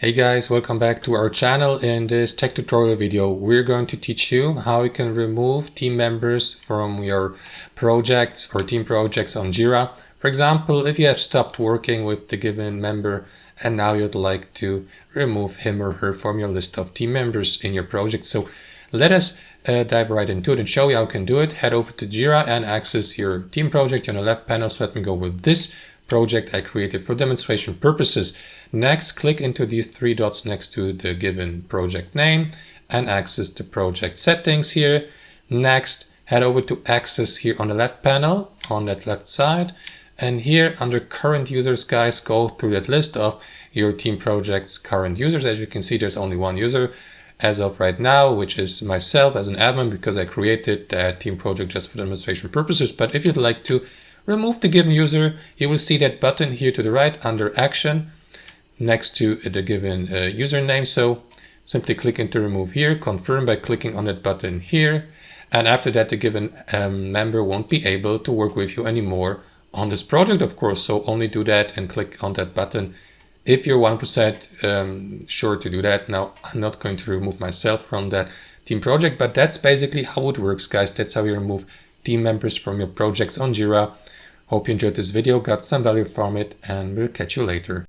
Hey guys, welcome back to our channel. In this tech tutorial video, we're going to teach you how you can remove team members from your projects or team projects on Jira. For example, if you have stopped working with the given member and now you'd like to remove him or her from your list of team members in your project. So let us dive right into it and show you how you can do it. Head over to Jira and access your team project on the left panel. So let me go with this project I created for demonstration purposes. Next, click into these three dots next to the given project name and access the project settings here. Next, head over to access here on the left panel on that left side. And here under current users, guys, go through that list of your team project's current users. As you can see, there's only one user as of right now, which is myself as an admin, because I created that team project just for demonstration purposes. But if you'd like to remove the given user, you will see that button here to the right under action next to the given username. So simply click into remove here, confirm by clicking on that button here. And after that, the given member won't be able to work with you anymore on this project, of course. So only do that and click on that button if you're 1% sure to do that. Now, I'm not going to remove myself from that team project, but that's basically how it works, guys. That's how you remove team members from your projects on Jira. Hope you enjoyed this video, got some value from it, and we'll catch you later.